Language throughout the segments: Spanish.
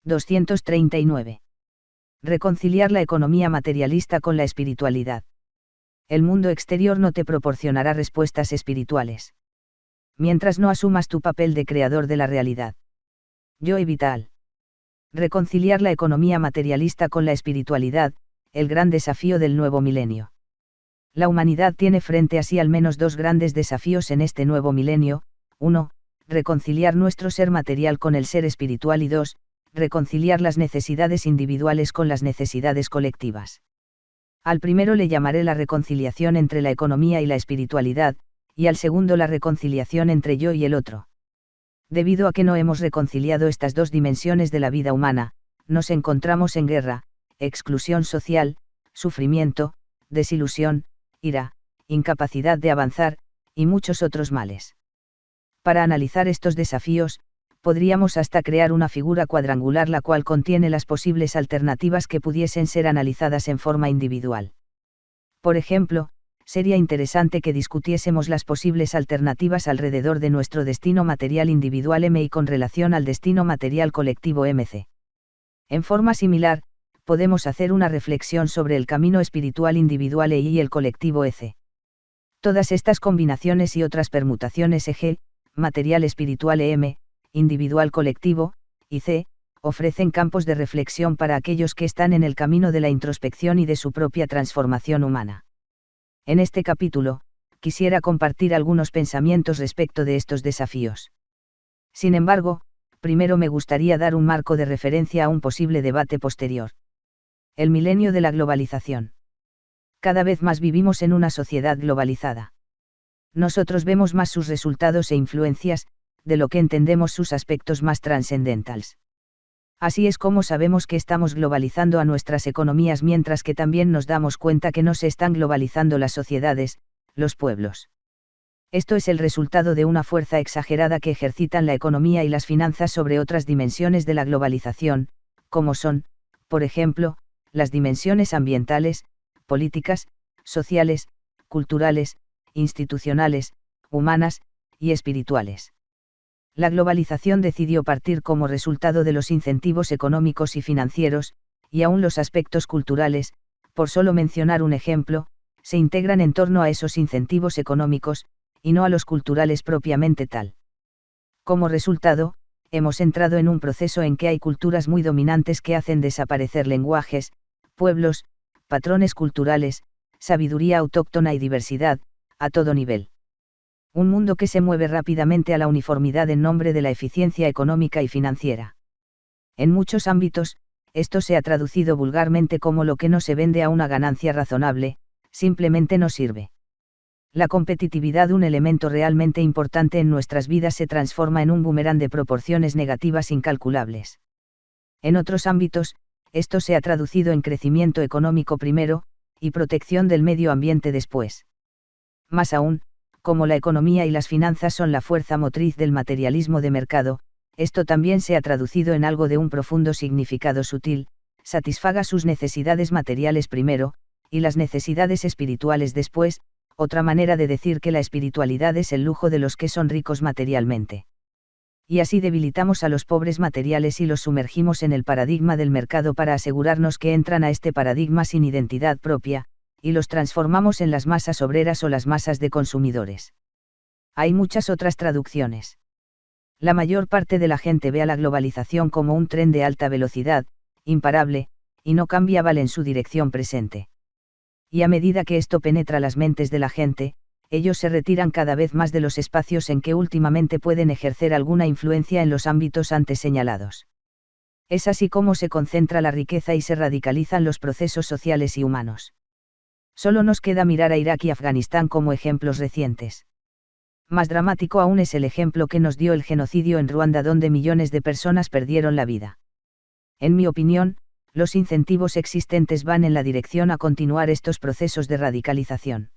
239. Reconciliar la economía materialista con la espiritualidad. El mundo exterior no te proporcionará respuestas espirituales. Mientras no asumas tu papel de creador de la realidad. Joe Vital. Reconciliar la economía materialista con la espiritualidad, el gran desafío del nuevo milenio. La humanidad tiene frente a sí al menos dos grandes desafíos en este nuevo milenio: 1. Reconciliar nuestro ser material con el ser espiritual, y 2. Reconciliar las necesidades individuales con las necesidades colectivas. Al primero le llamaré la reconciliación entre la economía y la espiritualidad, y al segundo la reconciliación entre yo y el otro. Debido a que no hemos reconciliado estas dos dimensiones de la vida humana, nos encontramos en guerra, exclusión social, sufrimiento, desilusión, ira, incapacidad de avanzar, y muchos otros males. Para analizar estos desafíos, podríamos hasta crear una figura cuadrangular la cual contiene las posibles alternativas que pudiesen ser analizadas en forma individual. Por ejemplo, sería interesante que discutiésemos las posibles alternativas alrededor de nuestro destino material individual M y con relación al destino material colectivo MC. En forma similar, podemos hacer una reflexión sobre el camino espiritual individual E y el colectivo EC. Todas estas combinaciones y otras permutaciones EG, material espiritual EM, individual colectivo, y C, ofrecen campos de reflexión para aquellos que están en el camino de la introspección y de su propia transformación humana. En este capítulo, quisiera compartir algunos pensamientos respecto de estos desafíos. Sin embargo, primero me gustaría dar un marco de referencia a un posible debate posterior. El milenio de la globalización. Cada vez más vivimos en una sociedad globalizada. Nosotros vemos más sus resultados e influencias, de lo que entendemos sus aspectos más trascendentales. Así es como sabemos que estamos globalizando a nuestras economías, mientras que también nos damos cuenta que no se están globalizando las sociedades, los pueblos. Esto es el resultado de una fuerza exagerada que ejercitan la economía y las finanzas sobre otras dimensiones de la globalización, como son, por ejemplo, las dimensiones ambientales, políticas, sociales, culturales, institucionales, humanas, y espirituales. La globalización decidió partir como resultado de los incentivos económicos y financieros, y aún los aspectos culturales, por solo mencionar un ejemplo, se integran en torno a esos incentivos económicos, y no a los culturales propiamente tal. Como resultado, hemos entrado en un proceso en que hay culturas muy dominantes que hacen desaparecer lenguajes, pueblos, patrones culturales, sabiduría autóctona y diversidad, a todo nivel. Un mundo que se mueve rápidamente a la uniformidad en nombre de la eficiencia económica y financiera. En muchos ámbitos, esto se ha traducido vulgarmente como lo que no se vende a una ganancia razonable, simplemente no sirve. La competitividad, un elemento realmente importante en nuestras vidas, se transforma en un boomerang de proporciones negativas incalculables. En otros ámbitos, esto se ha traducido en crecimiento económico primero, y protección del medio ambiente después. Más aún, como la economía y las finanzas son la fuerza motriz del materialismo de mercado, esto también se ha traducido en algo de un profundo significado sutil: satisfaga sus necesidades materiales primero, y las necesidades espirituales después, otra manera de decir que la espiritualidad es el lujo de los que son ricos materialmente. Y así debilitamos a los pobres materiales y los sumergimos en el paradigma del mercado para asegurarnos que entran a este paradigma sin identidad propia, y los transformamos en las masas obreras o las masas de consumidores. Hay muchas otras traducciones. La mayor parte de la gente ve a la globalización como un tren de alta velocidad, imparable, y no cambiable en su dirección presente. Y a medida que esto penetra las mentes de la gente, ellos se retiran cada vez más de los espacios en que últimamente pueden ejercer alguna influencia en los ámbitos antes señalados. Es así como se concentra la riqueza y se radicalizan los procesos sociales y humanos. Solo nos queda mirar a Irak y Afganistán como ejemplos recientes. Más dramático aún es el ejemplo que nos dio el genocidio en Ruanda, donde millones de personas perdieron la vida. En mi opinión, los incentivos existentes van en la dirección a continuar estos procesos de radicalización.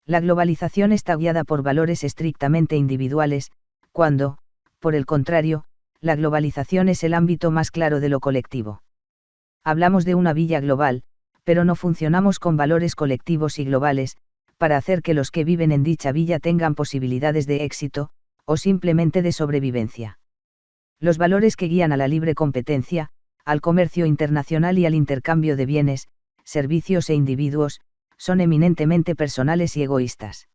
La globalización está guiada por valores estrictamente individuales, cuando, por el contrario, la globalización es el ámbito más claro de lo colectivo. Hablamos de una villa global, pero no funcionamos con valores colectivos y globales, para hacer que los que viven en dicha villa tengan posibilidades de éxito, o simplemente de sobrevivencia. Los valores que guían a la libre competencia, al comercio internacional y al intercambio de bienes, servicios e individuos, son eminentemente personales y egoístas.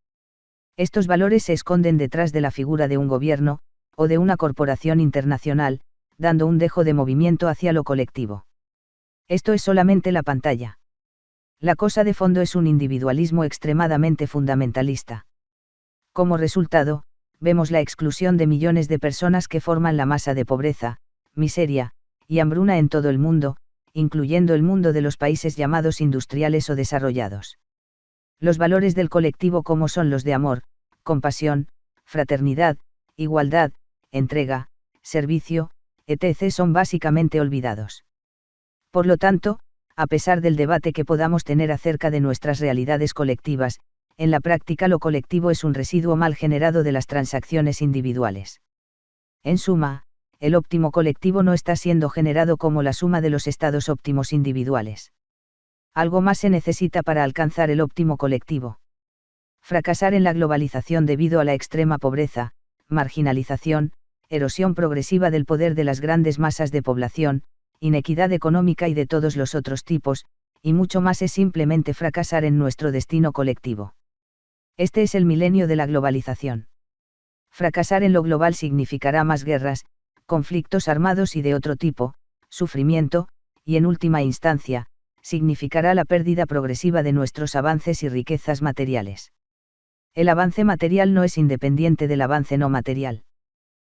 Estos valores se esconden detrás de la figura de un gobierno, o de una corporación internacional, dando un dejo de movimiento hacia lo colectivo. Esto es solamente la pantalla. La cosa de fondo es un individualismo extremadamente fundamentalista. Como resultado, vemos la exclusión de millones de personas que forman la masa de pobreza, miseria y hambruna en todo el mundo, incluyendo el mundo de los países llamados industriales o desarrollados. Los valores del colectivo, como son los de amor, compasión, fraternidad, igualdad, entrega, servicio, etc., son básicamente olvidados. Por lo tanto, a pesar del debate que podamos tener acerca de nuestras realidades colectivas, en la práctica lo colectivo es un residuo mal generado de las transacciones individuales. En suma, el óptimo colectivo no está siendo generado como la suma de los estados óptimos individuales. Algo más se necesita para alcanzar el óptimo colectivo. Fracasar en la globalización debido a la extrema pobreza, marginalización, erosión progresiva del poder de las grandes masas de población, inequidad económica y de todos los otros tipos, y mucho más es simplemente fracasar en nuestro destino colectivo. Este es el milenio de la globalización. Fracasar en lo global significará más guerras, conflictos armados y de otro tipo, sufrimiento, y en última instancia, significará la pérdida progresiva de nuestros avances y riquezas materiales. El avance material no es independiente del avance no material.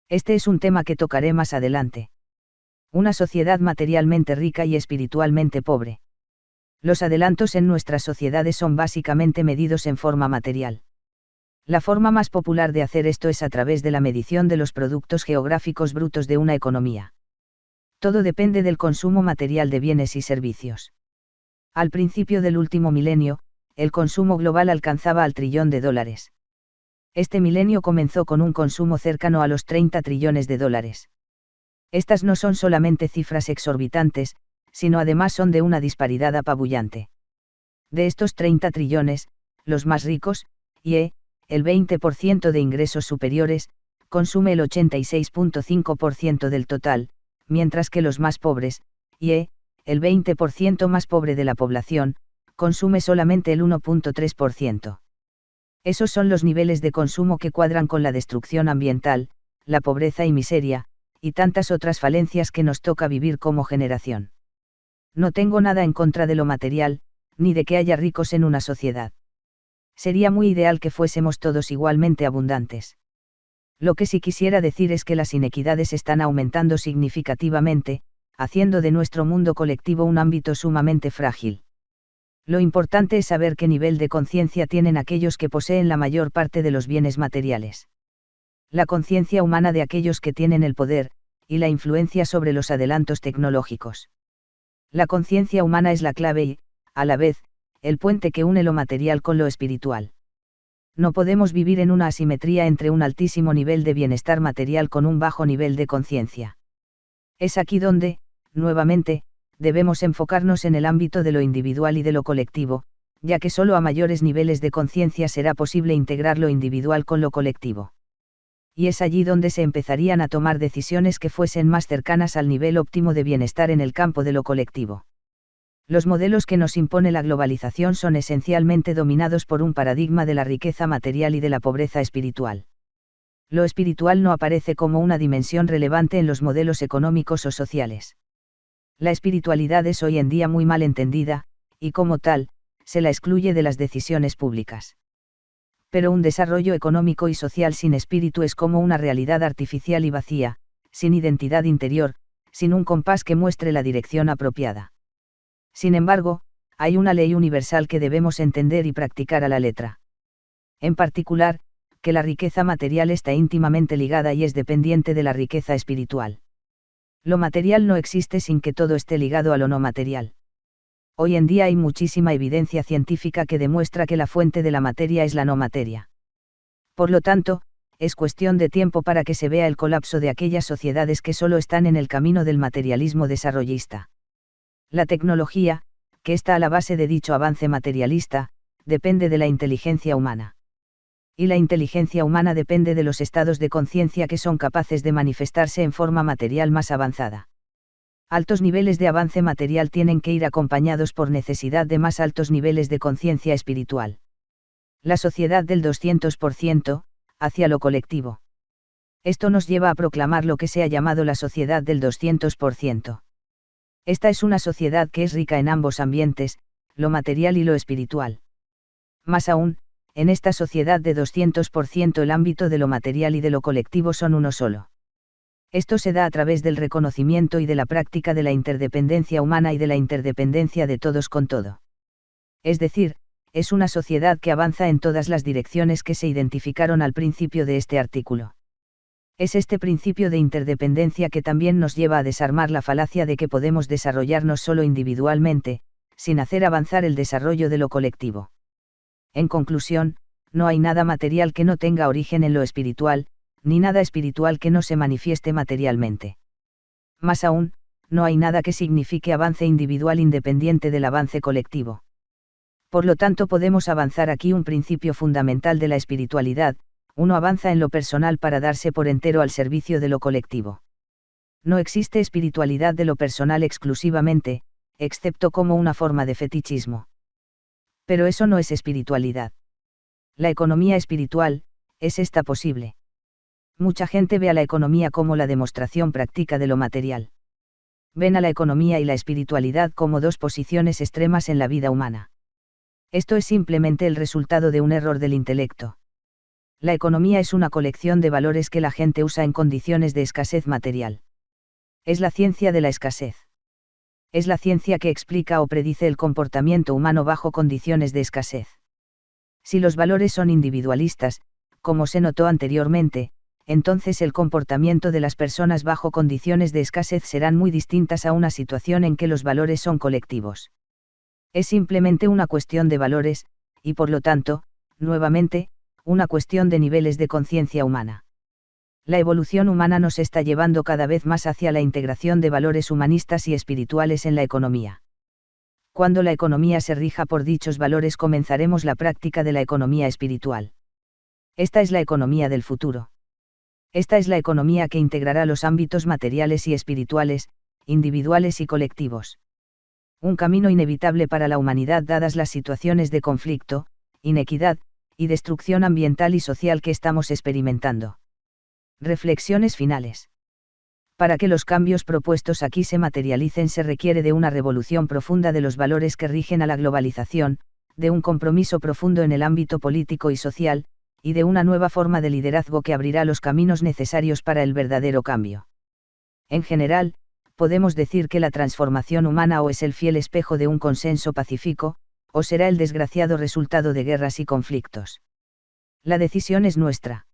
Este es un tema que tocaré más adelante. Una sociedad materialmente rica y espiritualmente pobre. Los adelantos en nuestras sociedades son básicamente medidos en forma material. La forma más popular de hacer esto es a través de la medición de los productos geográficos brutos de una economía. Todo depende del consumo material de bienes y servicios. Al principio del último milenio, el consumo global alcanzaba al $1 trillón. Este milenio comenzó con un consumo cercano a los $30 trillones. Estas no son solamente cifras exorbitantes, sino además son de una disparidad apabullante. De estos 30 trillones, los más ricos, el 20% de ingresos superiores, consume el 86.5% del total, mientras que los más pobres, el 20% más pobre de la población, consume solamente el 1.3%. Esos son los niveles de consumo que cuadran con la destrucción ambiental, la pobreza y miseria, y tantas otras falencias que nos toca vivir como generación. No tengo nada en contra de lo material, ni de que haya ricos en una sociedad. Sería muy ideal que fuésemos todos igualmente abundantes. Lo que sí quisiera decir es que las inequidades están aumentando significativamente, haciendo de nuestro mundo colectivo un ámbito sumamente frágil. Lo importante es saber qué nivel de conciencia tienen aquellos que poseen la mayor parte de los bienes materiales. La conciencia humana de aquellos que tienen el poder, y la influencia sobre los adelantos tecnológicos. La conciencia humana es la clave y, a la vez, el puente que une lo material con lo espiritual. No podemos vivir en una asimetría entre un altísimo nivel de bienestar material con un bajo nivel de conciencia. Es aquí donde, nuevamente, debemos enfocarnos en el ámbito de lo individual y de lo colectivo, ya que solo a mayores niveles de conciencia será posible integrar lo individual con lo colectivo. Y es allí donde se empezarían a tomar decisiones que fuesen más cercanas al nivel óptimo de bienestar en el campo de lo colectivo. Los modelos que nos impone la globalización son esencialmente dominados por un paradigma de la riqueza material y de la pobreza espiritual. Lo espiritual no aparece como una dimensión relevante en los modelos económicos o sociales. La espiritualidad es hoy en día muy mal entendida, y como tal, se la excluye de las decisiones públicas. Pero un desarrollo económico y social sin espíritu es como una realidad artificial y vacía, sin identidad interior, sin un compás que muestre la dirección apropiada. Sin embargo, hay una ley universal que debemos entender y practicar a la letra. En particular, que la riqueza material está íntimamente ligada y es dependiente de la riqueza espiritual. Lo material no existe sin que todo esté ligado a lo no material. Hoy en día hay muchísima evidencia científica que demuestra que la fuente de la materia es la no materia. Por lo tanto, es cuestión de tiempo para que se vea el colapso de aquellas sociedades que solo están en el camino del materialismo desarrollista. La tecnología, que está a la base de dicho avance materialista, depende de la inteligencia humana. Y la inteligencia humana depende de los estados de conciencia que son capaces de manifestarse en forma material más avanzada. Altos niveles de avance material tienen que ir acompañados por necesidad de más altos niveles de conciencia espiritual. La sociedad del 200%, hacia lo colectivo. Esto nos lleva a proclamar lo que se ha llamado la sociedad del 200%. Esta es una sociedad que es rica en ambos ambientes, lo material y lo espiritual. Más aún, en esta sociedad de 200% el ámbito de lo material y de lo colectivo son uno solo. Esto se da a través del reconocimiento y de la práctica de la interdependencia humana y de la interdependencia de todos con todo. Es decir, es una sociedad que avanza en todas las direcciones que se identificaron al principio de este artículo. Es este principio de interdependencia que también nos lleva a desarmar la falacia de que podemos desarrollarnos solo individualmente, sin hacer avanzar el desarrollo de lo colectivo. En conclusión, no hay nada material que no tenga origen en lo espiritual, ni nada espiritual que no se manifieste materialmente. Más aún, no hay nada que signifique avance individual independiente del avance colectivo. Por lo tanto, podemos avanzar aquí un principio fundamental de la espiritualidad: uno avanza en lo personal para darse por entero al servicio de lo colectivo. No existe espiritualidad de lo personal exclusivamente, excepto como una forma de fetichismo. Pero eso no es espiritualidad. La economía espiritual, ¿es esta posible? Mucha gente ve a la economía como la demostración práctica de lo material. Ven a la economía y la espiritualidad como dos posiciones extremas en la vida humana. Esto es simplemente el resultado de un error del intelecto. La economía es una colección de valores que la gente usa en condiciones de escasez material. Es la ciencia de la escasez. Es la ciencia que explica o predice el comportamiento humano bajo condiciones de escasez. Si los valores son individualistas, como se notó anteriormente, entonces el comportamiento de las personas bajo condiciones de escasez serán muy distintas a una situación en que los valores son colectivos. Es simplemente una cuestión de valores, y por lo tanto, nuevamente, una cuestión de niveles de conciencia humana. La evolución humana nos está llevando cada vez más hacia la integración de valores humanistas y espirituales en la economía. Cuando la economía se rija por dichos valores, comenzaremos la práctica de la economía espiritual. Esta es la economía del futuro. Esta es la economía que integrará los ámbitos materiales y espirituales, individuales y colectivos. Un camino inevitable para la humanidad dadas las situaciones de conflicto, inequidad, y destrucción ambiental y social que estamos experimentando. Reflexiones finales. Para que los cambios propuestos aquí se materialicen se requiere de una revolución profunda de los valores que rigen a la globalización, de un compromiso profundo en el ámbito político y social, y de una nueva forma de liderazgo que abrirá los caminos necesarios para el verdadero cambio. En general, podemos decir que la transformación humana o es el fiel espejo de un consenso pacífico, o será el desgraciado resultado de guerras y conflictos. La decisión es nuestra.